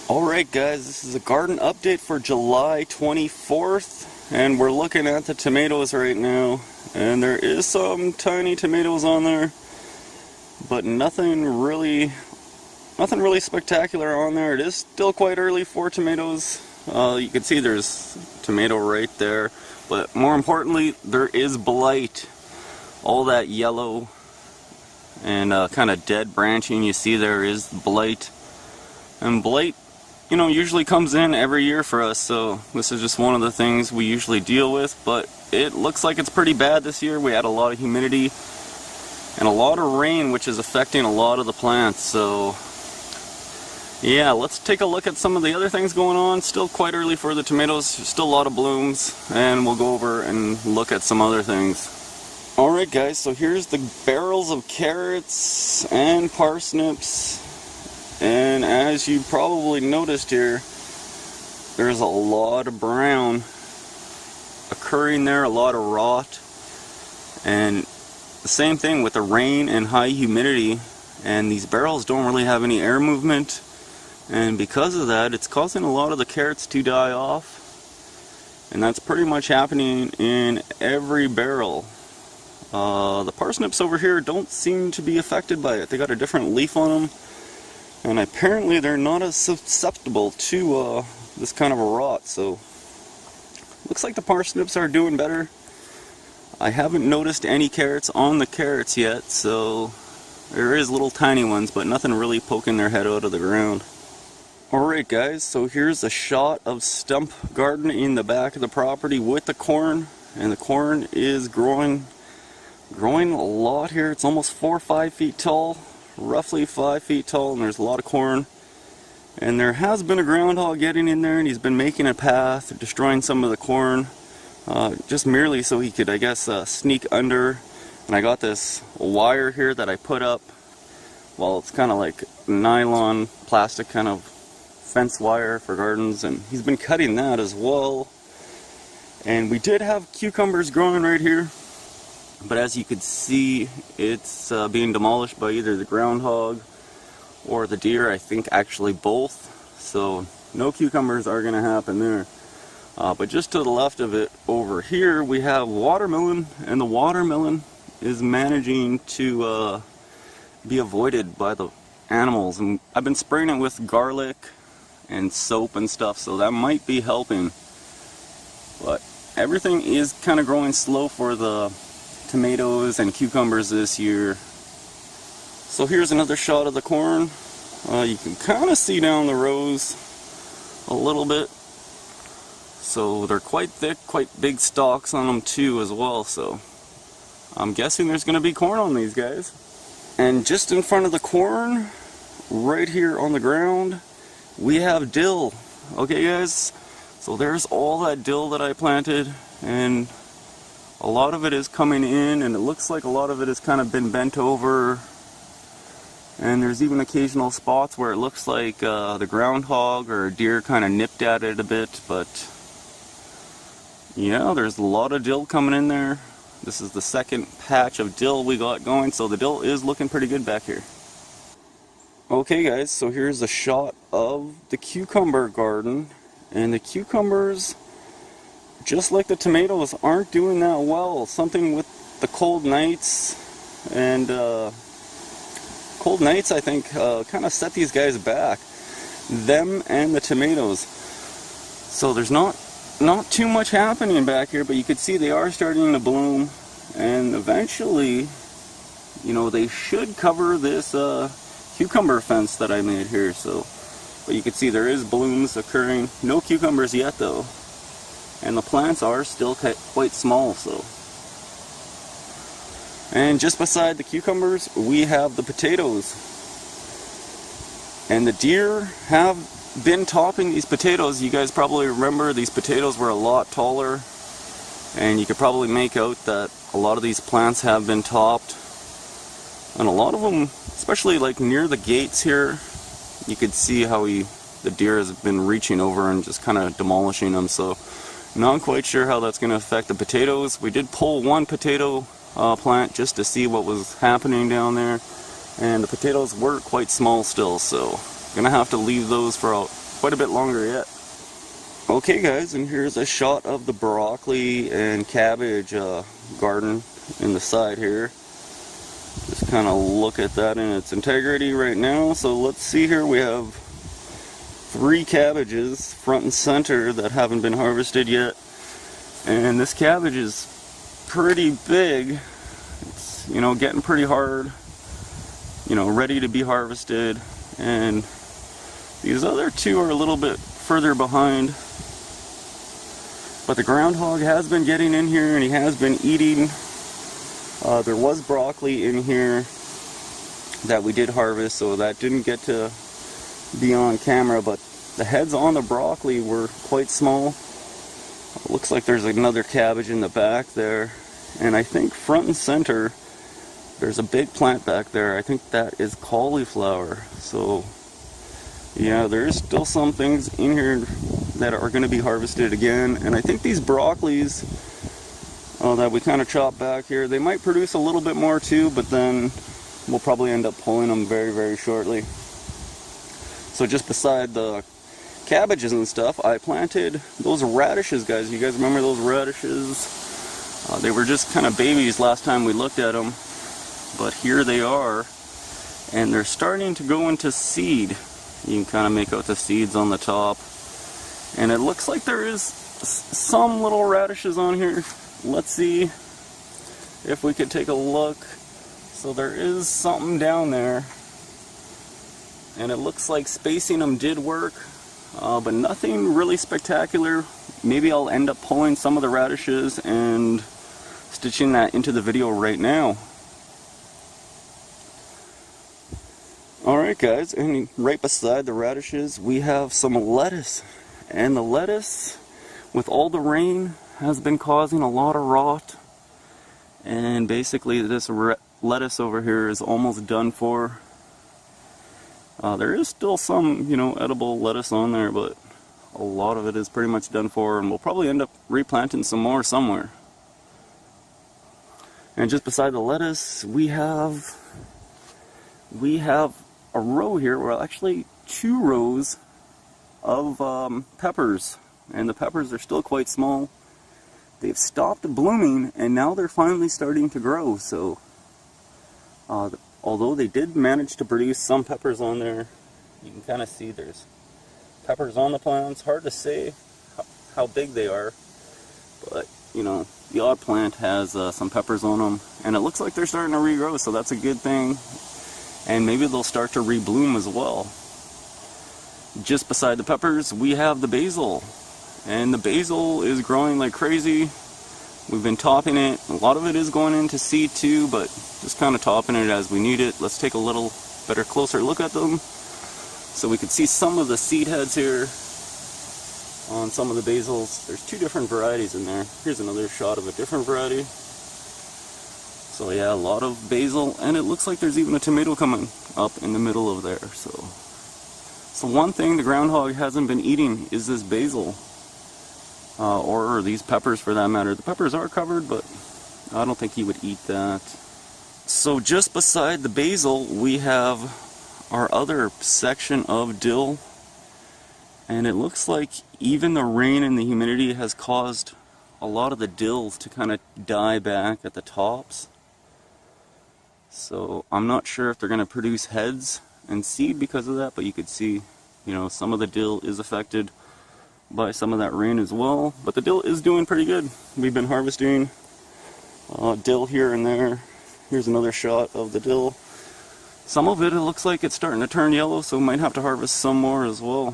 Alright guys, this is a garden update for July 24th, and we're looking at the tomatoes right now, and there is some tiny tomatoes on there, but nothing really spectacular on there. It is still quite early for tomatoes. You can see there's tomato right there, but more importantly there is blight. All that yellow and kind of dead branching you see there is blight. And blight, you know, usually comes in every year for us, so this is just one of the things we usually deal with, but it looks like it's pretty bad this year. We had a lot of humidity and a lot of rain, which is affecting a lot of the plants. So yeah, let's take a look at some of the other things going on. Still quite early for the tomatoes, still a lot of blooms, and we'll go over and look at some other things. Alright guys, so here's the barrels of carrots and parsnips. And as you probably noticed here, there's a lot of brown occurring there, a lot of rot. And the same thing with the rain and high humidity, and these barrels don't really have any air movement, and because of that it's causing a lot of the carrots to die off, and that's pretty much happening in every barrel. The parsnips over here don't seem to be affected by it. They got a different leaf on them, and apparently they're not as susceptible to this kind of a rot, so looks like the parsnips are doing better. I haven't noticed any carrots on the carrots yet, so there is little tiny ones, but nothing really poking their head out of the ground. Alright guys, so here's a shot of stump garden in the back of the property with the corn, and the corn is growing a lot here. It's almost 4 or 5 feet tall. Roughly 5 feet tall, and there's a lot of corn, and there has been a groundhog getting in there, and he's been making a path, destroying some of the corn, just merely so he could, I guess, sneak under. And I got this wire here that I put up. Well, it's kind of like nylon plastic kind of fence wire for gardens, and he's been cutting that as well. And we did have cucumbers growing right here, but as you can see, it's being demolished by either the groundhog or the deer. I think actually both. So no cucumbers are going to happen there. But just to the left of it over here, we have watermelon, and the watermelon is managing to be avoided by the animals. And I've been spraying it with garlic and soap and stuff, so that might be helping. But everything is kind of growing slow for the tomatoes and cucumbers this year. So here's another shot of the corn. You can kind of see down the rows a little bit. So they're quite thick, quite big stalks on them too as well. So I'm guessing there's going to be corn on these guys. And just in front of the corn, right here on the ground, we have dill. Okay guys, so there's all that dill that I planted, and a lot of it is coming in, and it looks like a lot of it has kind of been bent over, and there's even occasional spots where it looks like the groundhog or a deer kind of nipped at it a bit. But yeah, there's a lot of dill coming in there. This is the second patch of dill we got going, so the dill is looking pretty good back here. Okay guys, so here's a shot of the cucumber garden, and the cucumbers, just like the tomatoes, aren't doing that well. Something with the cold nights, and cold nights I think kind of set these guys back, them and the tomatoes. So there's not too much happening back here, but you can see they are starting to bloom, and eventually, you know, they should cover this cucumber fence that I made here. So, but you can see there is blooms occurring. No cucumbers yet though. And the plants are still quite small. So, and just beside the cucumbers we have the potatoes, and the deer have been topping these potatoes. You guys probably remember these potatoes were a lot taller, and you could probably make out that a lot of these plants have been topped, and a lot of them, especially like near the gates here, you could see how the deer has been reaching over and just kind of demolishing them. So not quite sure how that's going to affect the potatoes. We did pull one potato plant just to see what was happening down there, and the potatoes were quite small still, so I'm gonna have to leave those for quite a bit longer yet. Okay guys, and here's a shot of the broccoli and cabbage garden in the side here. Just kind of look at that in its integrity right now. So let's see here, we have 3 cabbages front and center that haven't been harvested yet. And this cabbage is pretty big. It's, you know, getting pretty hard, you know, ready to be harvested. And these other 2 are a little bit further behind. But the groundhog has been getting in here and he has been eating. There was broccoli in here that we did harvest, so that didn't get to be on camera, but the heads on the broccoli were quite small. It looks like there's another cabbage in the back there, and I think front and center there's a big plant back there. I think that is cauliflower. So yeah, there's still some things in here that are going to be harvested again, and I think these broccolis that we kind of chopped back here, they might produce a little bit more too, but then we'll probably end up pulling them very, very shortly. So just beside the cabbages and stuff, I planted those radishes, guys. You guys remember those radishes? They were just kind of babies last time we looked at them, but here they are, and they're starting to go into seed. You can kind of make out the seeds on the top, and it looks like there is some little radishes on here. Let's see if we could take a look. So there is something down there, and it looks like spacing them did work, but nothing really spectacular. Maybe I'll end up pulling some of the radishes and stitching that into the video right now. Alright guys, and right beside the radishes we have some lettuce, and the lettuce, with all the rain, has been causing a lot of rot, and basically this lettuce over here is almost done for. There is still some, you know, edible lettuce on there, but a lot of it is pretty much done for, and we'll probably end up replanting some more somewhere. And just beside the lettuce we have a row here, well actually 2 rows of peppers, and the peppers are still quite small. They've stopped blooming and now they're finally starting to grow. So although they did manage to produce some peppers on there, you can kind of see there's peppers on the plants. Hard to say how big they are, but you know, the odd plant has some peppers on them, and it looks like they're starting to regrow, so that's a good thing. And maybe they'll start to rebloom as well. Just beside the peppers we have the basil, and the basil is growing like crazy. We've been topping it. A lot of it is going into seed too, but just kind of topping it as we need it. Let's take a little better closer look at them so we can see some of the seed heads here on some of the basils. There's 2 different varieties in there. Here's another shot of a different variety. So yeah, a lot of basil, and it looks like there's even a tomato coming up in the middle of there. So one thing the groundhog hasn't been eating is this basil, or these peppers for that matter. The peppers are covered, but I don't think he would eat that. So just beside the basil we have our other section of dill, and it looks like even the rain and the humidity has caused a lot of the dills to kind of die back at the tops. So I'm not sure if they're going to produce heads and seed because of that, but you could see, you know, some of the dill is affected by some of that rain as well. But the dill is doing pretty good. We've been harvesting dill here and there. Here's another shot of the dill. Some of it looks like it's starting to turn yellow, so we might have to harvest some more as well.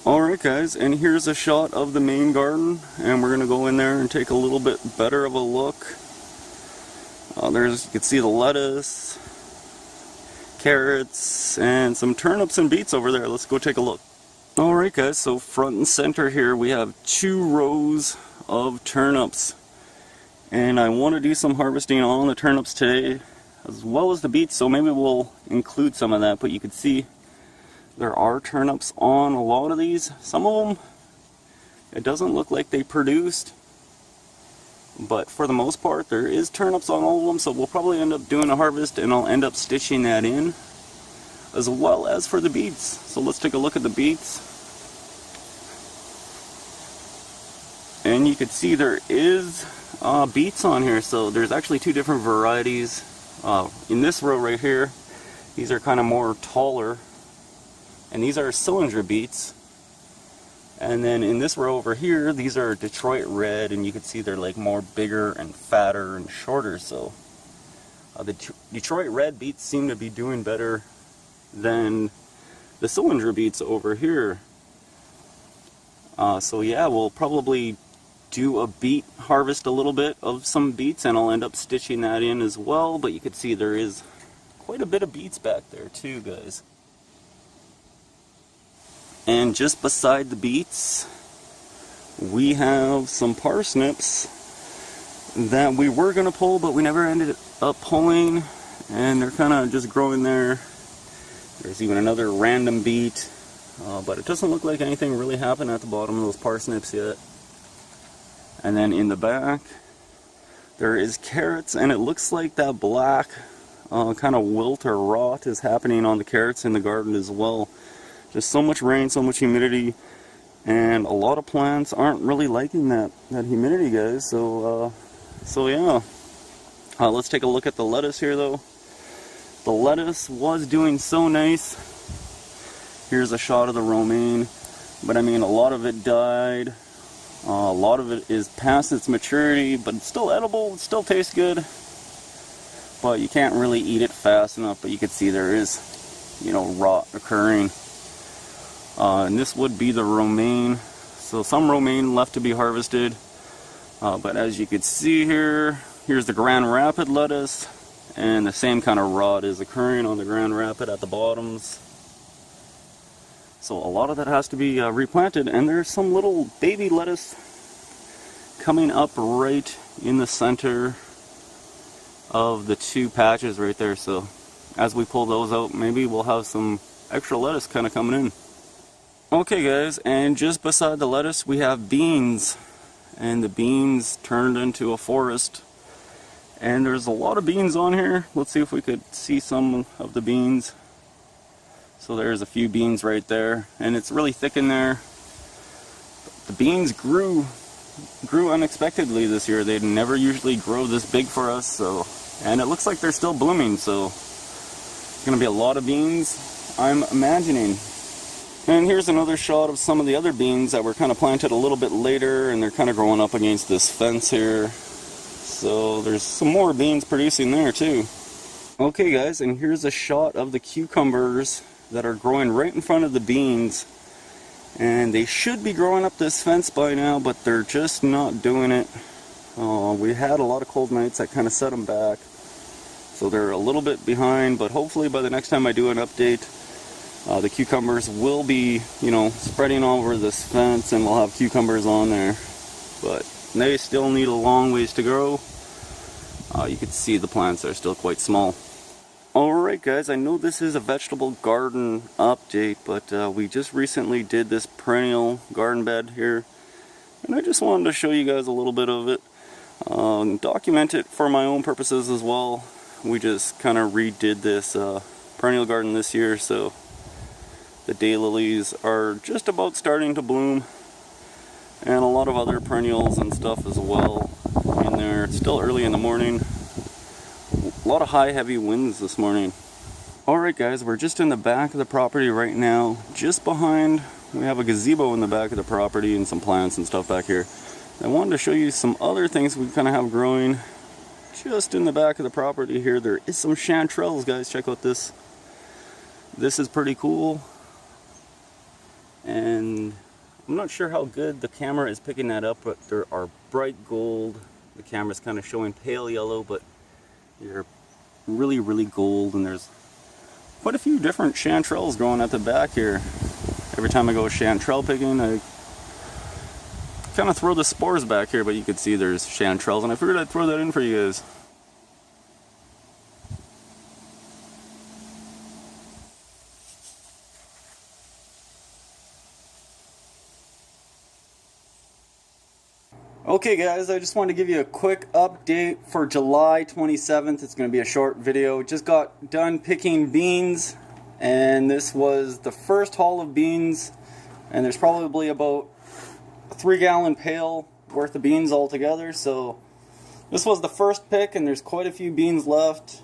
Alright guys, and here's a shot of the main garden, and we're going to go in there and take a little bit better of a look. You can see the lettuce, carrots, and some turnips and beets over there. Let's go take a look. Alright guys, so front and center here we have 2 rows of turnips. And I want to do some harvesting on the turnips today, as well as the beets, so maybe we'll include some of that. But you can see there are turnips on a lot of these. Some of them, it doesn't look like they produced, but for the most part there is turnips on all of them, so we'll probably end up doing a harvest and I'll end up stitching that in. as well as for the beets. So let's take a look at the beets. And you can see there is beets on here. So there's actually two different varieties. In this row right here, these are kind of more taller, and these are cylinder beets. And then in this row over here, these are Detroit red, and you can see they're like more bigger and fatter and shorter. So the Detroit red beets seem to be doing better than the cylinder beets over here. So yeah, we'll probably do a beet harvest a little bit of some beets, and I'll end up stitching that in as well. But you can see there is quite a bit of beets back there too, guys. And just beside the beets, we have some parsnips that we were going to pull, but we never ended up pulling, and they're kind of just growing there. There's even another random beet, but it doesn't look like anything really happened at the bottom of those parsnips yet. And then in the back, there is carrots, and it looks like that black kind of wilt or rot is happening on the carrots in the garden as well. Just so much rain, so much humidity, and a lot of plants aren't really liking that humidity, guys. So yeah. Let's take a look at the lettuce here, though. The lettuce was doing so nice. Here's a shot of the romaine, but I mean, a lot of it died. A lot of it is past its maturity, but it's still edible. It still tastes good, but you can't really eat it fast enough. But you can see there is, you know, rot occurring. And this would be the romaine. So some romaine left to be harvested. But as you can see here, here's the Grand Rapid lettuce. And the same kind of rot is occurring on the Grand Rapid at the bottoms. So a lot of that has to be replanted. And there's some little baby lettuce coming up right in the center of the two patches right there. So as we pull those out, maybe we'll have some extra lettuce kind of coming in. Okay guys, and just beside the lettuce we have beans, and the beans turned into a forest, and there's a lot of beans on here. Let's see if we could see some of the beans. So there's a few beans right there, and it's really thick in there. The beans grew unexpectedly this year. They'd never usually grow this big for us, so, and it looks like they're still blooming, so it's gonna be a lot of beans, I'm imagining. And here's another shot of some of the other beans that were kind of planted a little bit later, and they're kind of growing up against this fence here. So there's some more beans producing there too. Okay guys, and here's a shot of the cucumbers that are growing right in front of the beans. And they should be growing up this fence by now, but they're just not doing it. We had a lot of cold nights that kind of set them back. So they're a little bit behind, but hopefully by the next time I do an update, the cucumbers will be, you know, spreading over this fence, and we'll have cucumbers on there. But they still need a long ways to grow. You can see the plants are still quite small. Alright guys, I know this is a vegetable garden update, but we just recently did this perennial garden bed here, and I just wanted to show you guys a little bit of it, document it for my own purposes as well. We just kind of redid this perennial garden this year, so the daylilies are just about starting to bloom, and a lot of other perennials and stuff as well in there. It's still early in the morning. A lot of high heavy winds this morning. Alright guys, we're just in the back of the property right now. Just behind, we have a gazebo in the back of the property and some plants and stuff back here. I wanted to show you some other things we kind of have growing just in the back of the property here. There is some chanterelles, guys. Check out this. This is pretty cool. And I'm not sure how good the camera is picking that up, but there are bright gold. The camera's kind of showing pale yellow, but they're really, really gold, and there's quite a few different chanterelles growing at the back here. Every time I go chanterelle picking, I kind of throw the spores back here, but you can see there's chanterelles, and I figured I'd throw that in for you guys. Okay guys, I just wanted to give you a quick update for July 27th. It's going to be a short video. Just got done picking beans, and this was the first haul of beans, and there's probably about a 3-gallon pail worth of beans altogether. So this was the first pick, and there's quite a few beans left.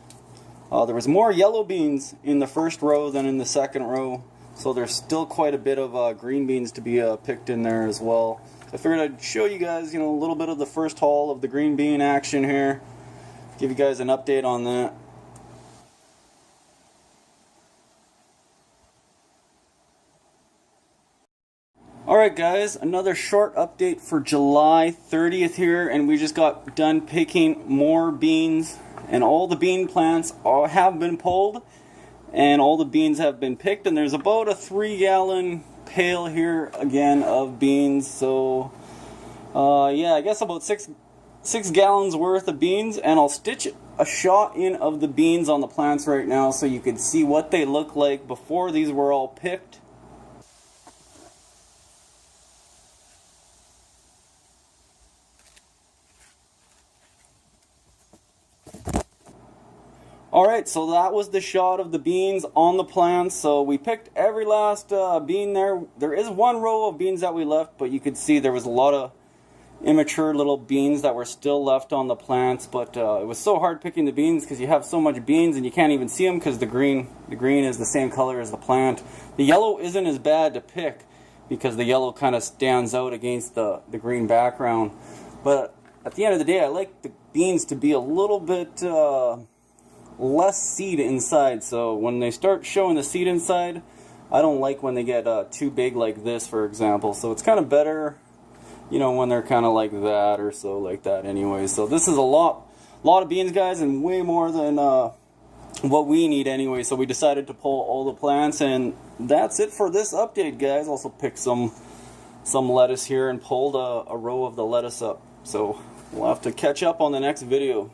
There was more yellow beans in the first row than in the second row, so there's still quite a bit of green beans to be picked in there as well. So I figured I'd show you guys, a little bit of the first haul of the green bean action here, give you guys an update on that. Alright guys, another short update for July 30th here, and we just got done picking more beans, and all the bean plants have been pulled, and all the beans have been picked, and there's about a 3-gallon pail here again of beans. So yeah, I guess about six gallons worth of beans, and I'll stitch a shot in of the beans on the plants right now so you can see what they look like before these were all picked. Alright, so that was the shot of the beans on the plants. So we picked every last bean there. There is one row of beans that we left, but you could see there was a lot of immature little beans that were still left on the plants. But it was so hard picking the beans because you have so much beans and you can't even see them because the green is the same color as the plant. The yellow isn't as bad to pick because the yellow kind of stands out against the green background. But at the end of the day, I like the beans to be a little bit less seed inside. So when they start showing the seed inside, I don't like when they get too big like this, for example. So it's kind of better, when they're kind of like that or so, like that anyway. So this is a lot of beans, guys, and way more than what we need anyway. So we decided to pull all the plants, and that's it for this update, guys. Also picked some lettuce here and pulled a row of the lettuce up. So we'll have to catch up on the next video.